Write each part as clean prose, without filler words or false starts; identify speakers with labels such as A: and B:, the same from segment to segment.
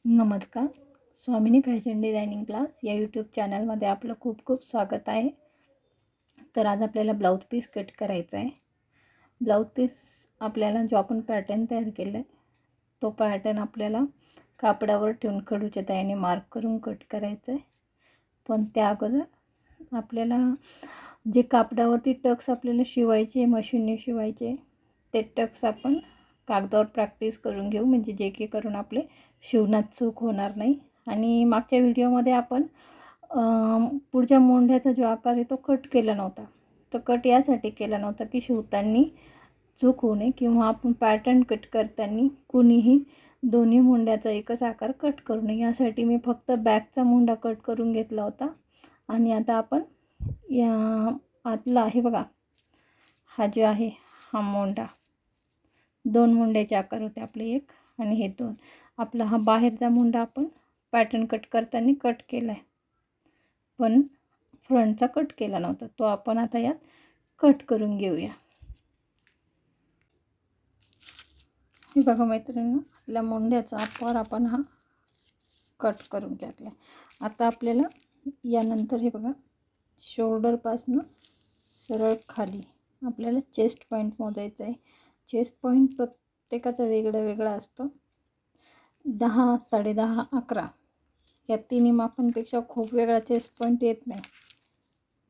A: नमस्कार. स्वामिनी fashion designing class या YouTube चॅनलमध्ये आपलं खूप खूप स्वागत आहे. तर आज आपल्याला ब्लाऊज पीस कट करायचा आहे. ब्लाऊज पीस आपल्याला जो आपण पॅटर्न तयार केला आहे तो पॅटर्न आपल्याला कापडावर ठेवून खडूच्या साहाय्याने मार्क करून कट करायचा आहे. पण त्या अगोदर आपल्याला जे कापडावरती टक्स आपल्याला शिवायचे, मशीनने शिवायचे, ते टक्स आपण कागदावर प्रॅक्टिस करून घेऊ, म्हणजे जे की करून आपले शिवण्यात चूक होणार नाही. आणि मागच्या व्हिडिओमध्ये आपण पुढच्या मोंढ्याचा जो आकार आहे तो कट केला नव्हता. तो कट यासाठी केला नव्हता की शिवताना चूक होऊ नये किंवा आपण पॅटर्न कट करताना कुणीही दोन्ही मुंड्याचा एकच आकार कट करू नये, यासाठी मी फक्त बॅकचा मुंडा कट करून घेतला होता. आणि आता आपण या आतला आहे बघा, हा जो आहे हा मोंडा, दोन मुंड्याचे आकार होते आपले, एक आणि हे दोन. आपला हा बाहेरचा मुंडा आपण पॅटर्न कट करताना कट केला आहे, पण फ्रंटचा कट केला नव्हता. तो आपण आता यात कट करून घेऊया. हे बघा मैत्रिणींनो, आपल्या मुंड्याचा आकार आपण हा कट करून घेतला. आता आपल्याला यानंतर हे बघा, शोल्डरपासून सरळ खाली आपल्याला चेस्ट पॉईंट मोजायचा आहे. चेस्ट पॉईंट प्रत्येकाचा वेगळा वेगळा असतो. 10, 10.5, 11 या तिन्ही मापांपेक्षा खूप वेगळा चेस्ट पॉईंट येत नाही.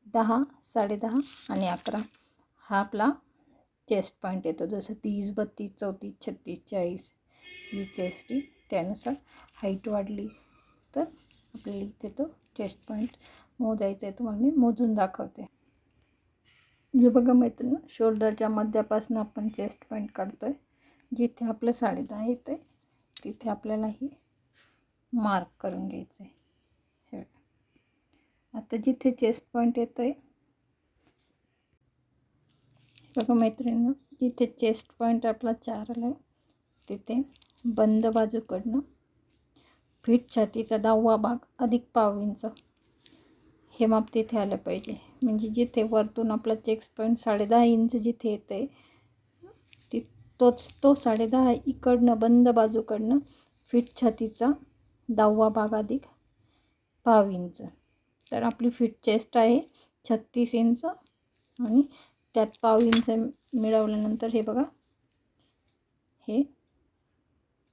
A: 10, 10.5 आणि 11 हा आपला चेस्ट पॉईंट येतो. जसं 30, 32, 34, 36, 40 ही चेस्ट, त्यानुसार हाईट वाढली तर आपल्याला इथे तो चेस्ट पॉईंट मोजायचा आहे. तुम्हाला मी मोजून दाखवते. जे बघा मैत्रिणी, शोल्डरच्या मध्यापासून आपण चेस्ट पॉईंट काढतो आहे. जिथे आपलं 10.5 येतं आहे तिथे आपल्याला ही मार्क करून घ्यायचं आहे. हे आता जिथे चेस्ट पॉईंट येतो आहे बघा मैत्रिणींनो, जिथे चेस्ट पॉईंट आपला 4 आला आहे तिथे बंद बाजूकडनं फिट छातीचा 10वा भाग अधिक पाव इंच हे माप तिथे आलं पाहिजे. म्हणजे जिथे वरतून आपला चेस्ट पॉईंट 10.5 इंच जिथे येतं आहे तोच तो 10.5 इकडनं बंद बाजूकडनं फिट छातीचा 10वा भाग अधिक पाव इंच. तर आपली फिट चेस्ट आहे 36 इंच आणि त्यात पाव इंच मिळवल्यानंतर हे बघा, हे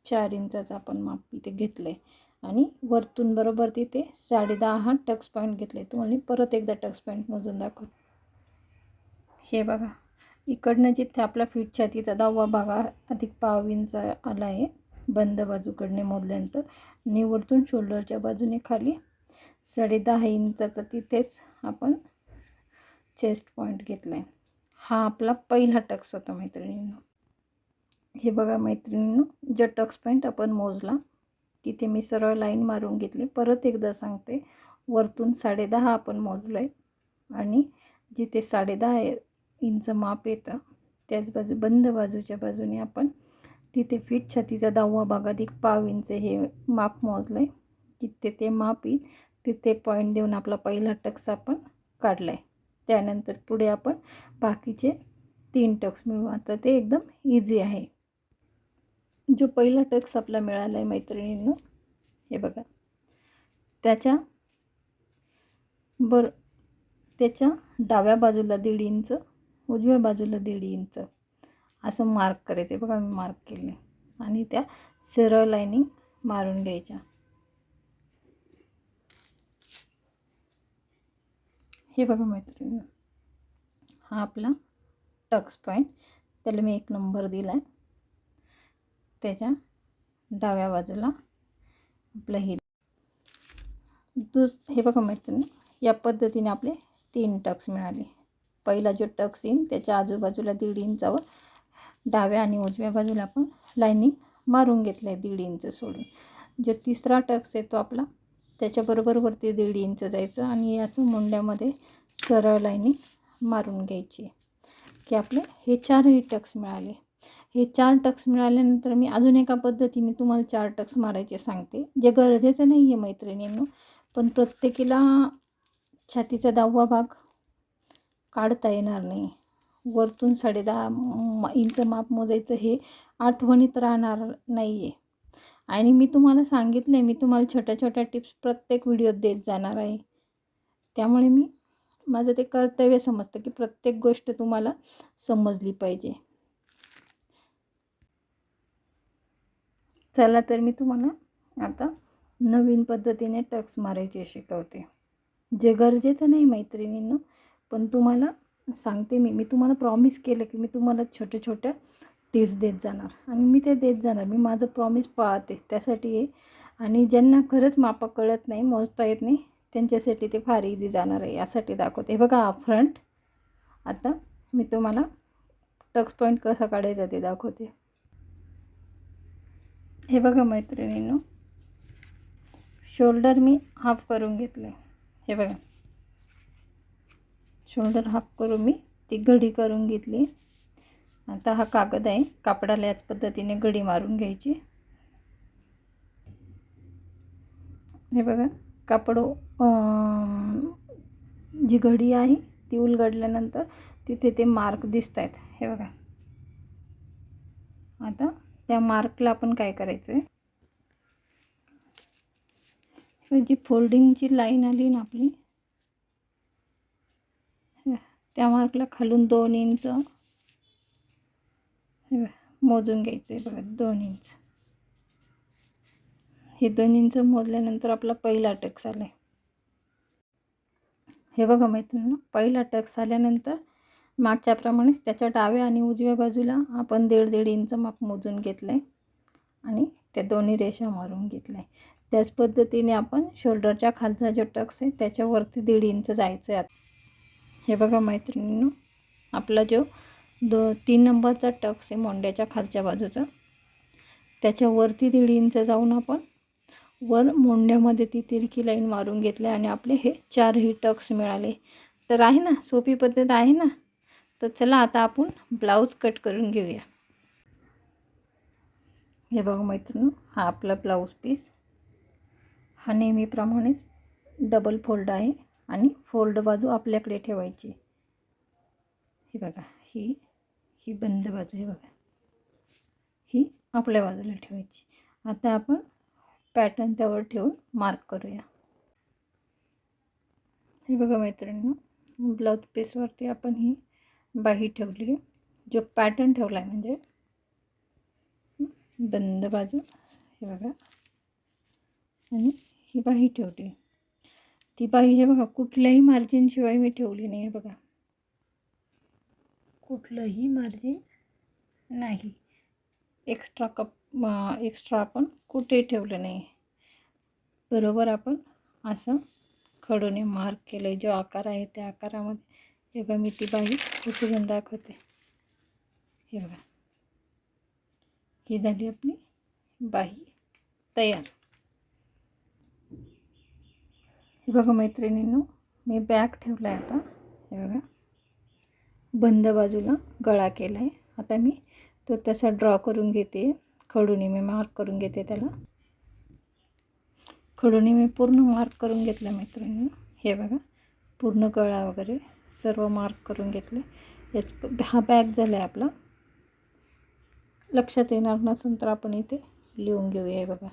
A: 4 इंचाचं आपण माप इथे घेतलं आहे. आणि वरतून बरोबर तिथे 10.5 हा टक्स पॉईंट घेतले. तुम्हाला परत एकदा टक्स पॉईंट मोजून दाखव. हे बघा, इकडनं जिथे आपला फिट छातीचा 10वा भाग अधिक पाव इंच आला आहे बंद बाजूकडने मोजल्यानंतर, आणि वरतून शोल्डरच्या बाजूने खाली 10.5 इंचाचा तिथेच आपण चेस्ट पॉईंट घेतला आहे. हा आपला पहिला टक्स होता मैत्रिणींनो. हे बघा मैत्रिणींनो, जो टक्स पॉईंट आपण मोजला तिथे मी सरळ लाईन मारून घेतली. परत एकदा सांगते, वरतून 10.5 आपण मोजलं आहे आणि जिथे 10.5 इंच माप येतं त्याच बाजू बंद बाजूच्या बाजूने आपण तिथे फिट छातीचा 10वा भाग अधिक पाव इंच हे माप मोजलं आहे. जिथे ते माप येईल तिथे पॉईंट देऊन आपला पहिला टक्स आपण काढला आहे. त्यानंतर पुढे आपण बाकीचे 3 टक्स मिळवू. आता ते एकदम इझी आहे. जो पहिला टक्स आपला मिळाला आहे मैत्रिणींनो, हे बघा, त्याच्या डाव्या बाजूला 1.5 इंच, उजव्या बाजूला 1.5 इंच असं मार्क करायचं आहे. बघा मी मार्क केले आणि त्या सरळ लाईनिंग मारून घ्यायच्या. हे बघा मैत्रिणींनो, हा आपला टक्स पॉईंट, त्याला मी 1 नंबर दिला आहे. त्याच्या डाव्या बाजूला आपलं हे बघा मैत्रिणी, या पद्धतीने आपले 3 टक्स मिळाले. पहिला जो टक्स येईल त्याच्या आजूबाजूला 1.5 इंचावर डाव्या आणि उजव्या बाजूला आपण लाईनिंग मारून घेतलं आहे 1.5 इंच सोडून. जो तिसरा टक्स येतो आपला त्याच्याबरोबर वरती 1.5 इंच जायचं आणि असं मुंड्यामध्ये सरळ लाईनिंग मारून घ्यायची की आपले हे 4ही टक्स मिळाले. हे 4 टक्स मिळाल्यानंतर मी अजून एका पद्धतीने तुम्हाला 4 टक्स मारायचे सांगते, जे गरजेचं नाही आहे मैत्रिणींनो, पण प्रत्येकीला छातीचा 10वा भाग काढता येणार नाही. वरतून 10.5 इंच माप मोजायचं हे आठवणीत राहणार नाही आहे. आणि मी तुम्हाला सांगितले, मी तुम्हाला छोट्या छोट्या टिप्स प्रत्येक व्हिडिओत देत जाणार आहे. त्यामुळे मी माझं ते कर्तव्य समजतं की प्रत्येक गोष्ट तुम्हाला समजली पाहिजे. चला तर मी तुम्हाला आता नवीन पद्धतीने टक्स मारायचे शिकवते. जे गरजेचं नाही मैत्रिणींनो, पण तुम्हाला सांगते मी तुम्हाला प्रॉमिस केलं की मी तुम्हाला छोट्या छोट्या टिप्स देत जाणार आणि मी ते देत जाणार. मी माझं प्रॉमिस पाळते, त्यासाठी आहे. आणि ज्यांना खरंच मापं कळत नाही, मोजता येत नाही, त्यांच्यासाठी ते फार इझी जाणार आहे. यासाठी दाखवते. हे बघा फ्रंट. आता मी तुम्हाला टक्स पॉईंट कसा काढायचा ते दाखवते. हे बघा मैत्रिणींनो, शोल्डर मी हाफ करून घेतले. हे बघा, शोल्डर हाफ करून मी ती घडी करून घेतली. आता हा कागद आहे, कापडाला याच पद्धतीने घडी मारून घ्यायची. हे बघा, कापड जी घडी आहे ती उलगडल्यानंतर तिथे ते मार्क दिसत आहेत. हे बघा, आता त्या मार्कला आपण काय करायचं आहे, जी फोल्डिंगची लाईन आली ना आपली, त्या मार्कला खालून 2 इंच मोजून घ्यायचं आहे. बघा 2 इंच. हे 2 इंच मोजल्यानंतर आपला पहिला टक्स आला आहे. हे बघा मैत्रिणींनो, पहिला टक्स आल्यानंतर मागच्याप्रमाणेच त्याच्या डाव्या आणि उजव्या बाजूला आपण 1.5 इंच माप मोजून घेतलं आहे आणि त्या दोन्ही रेषा मारून घेतल्या. त्याच पद्धतीने आपण शोल्डरच्या खालचा जो टक्स आहे त्याच्यावरती 1.5 इंच जायचं आहे. हे बघा मैत्रिणींनो, आपला जो 3 नंबरचा टक्स आहे मोंड्याच्या खालच्या बाजूचा, त्याच्यावरती 1.5 इंच जाऊन आपण वर मोंड्यामध्ये ती तिरकी लाईन मारून घेतली आणि आपले हे 4ही टक्स मिळाले. तर आहे ना, सोपी पद्धत आहे ना. तर चला आता आपण ब्लाऊज कट करून घेऊया. हे बघा मैत्रिणींनो, हा आपला ब्लाऊज पीस. हा नेहमीप्रमाणेच डबल फोल्ड आहे आणि फोल्ड बाजू आपल्याकडे ठेवायची. हे बघा, ही बंद बाजू. हे बघा, ही आपल्या बाजूला ठेवायची. आता आपण पॅटर्न त्यावर ठेवून मार्क करूया. हे बघा मैत्रिणींनो, ब्लाऊज पीसवरती आपण ही बाही ठेवली आहे. जो पॅटर्न ठेवला आहे म्हणजे बंद बाजू. हे बघा, आणि ही बाही ठेवली. ती बाही हे बघा कुठल्याही मार्जिनशिवाय मी ठेवली नाही. हे बघा, कुठलंही मार्जिन नाही. एक्स्ट्रा आपण कुठेही ठेवलं नाही. बरोबर आपण असं खडूने मार्क केलं. जो आकार आहे त्या आकारामध्ये. हे बघा, मी ती बाही उचलून दाखवते. हे बघा, ही झाली आपली बाही तयार. हे बघा मैत्रिणींनो, मी बॅक ठेवला आहे आता. हे बघा, बंद बाजूला गळा केला आहे. आता मी तो तसा ड्रॉ करून घेते. खडूने मी मार्क करून घेते त्याला. खडूने मी पूर्ण मार्क करून घेतला मैत्रिणींनो. हे बघा, पूर्ण गळा वगैरे सर्व मार्क करून घेतले. हा बॅक झाला आहे आपला. लक्षात येणार नसेल तर आपण इथे लिहून घेऊया. हे बघा,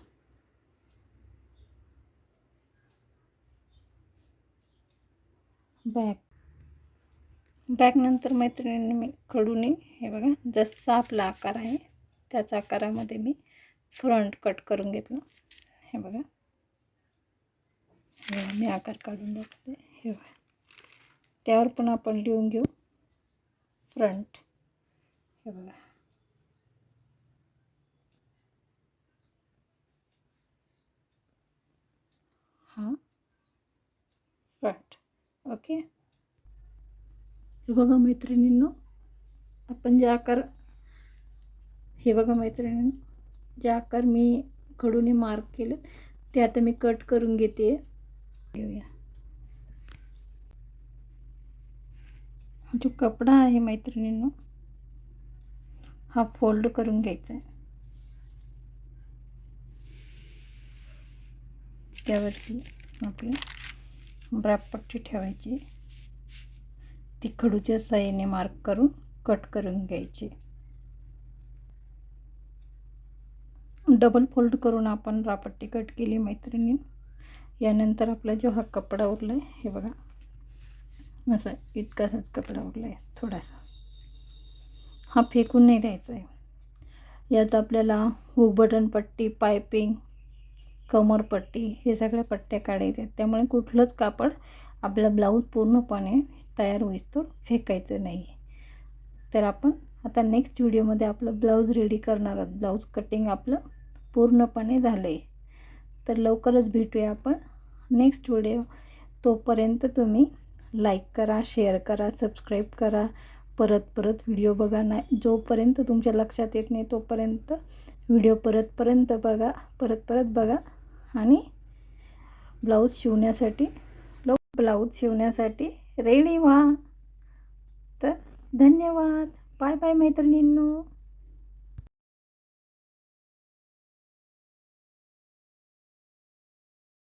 A: बॅक नंतर मैत्रिणींनी मी खडूने हे बघा जसा आपला आकार आहे त्याच आकारामध्ये मी फ्रंट कट करून घेतलं. हे बघा, मी आकार काढून दाखवते. हे बघा, त्यावर पण आपण लिहून घेऊ फ्रंट. हे बघा, हा फ्रंट. ओके. हे बघा मैत्रिणींनो, आपण जे आकार, हे बघा मैत्रिणींनो, जे आकार मी खडूने मार्क केले ते आता मी कट करून घेते. घेऊया. जो कपडा आहे मैत्रिणींनो, हा फोल्ड करून घ्यायचा आहे. त्यावरती आपली ब्रॅपपट्टी ठेवायची. ती खडूच्या साहाय्याने मार्क करून कट करून घ्यायची. डबल फोल्ड करून आपण रापट्टी कट केली मैत्रिणी. यानंतर आपला जो हा कपडा उरला आहे, हे बघा असं इतकासाच कपडा उरला आहे थोडासा, हा फेकून नाही द्यायचा आहे. यात आपल्याला हुक बटन पट्टी, पायपिंग, कमरपट्टी हे सगळ्या पट्ट्या काढायच्या आहेत. त्यामुळे कुठलंच कापड आपला ब्लाऊज पूर्णपणे तयार होईस्तोवर फेकायचं नाही. तर आपण आता नेक्स्ट व्हिडिओमध्ये आपलं ब्लाऊज रेडी करणार आहोत. ब्लाऊज कटिंग आपलं पूर्णपणे झालं आहे. तर लवकरच भेटूया आपण नेक्स्ट व्हिडिओ. तोपर्यंत तुम्ही लाईक करा, शेअर करा, सबस्क्राईब करा. परत व्हिडिओ बघा. नाही जोपर्यंत तुमच्या लक्षात येत नाही तोपर्यंत व्हिडिओ परत बघा आणि ब्लाऊज शिवण्यासाठी रेडी व्हा. तर धन्यवाद. बाय बाय मैत्रिणींनो.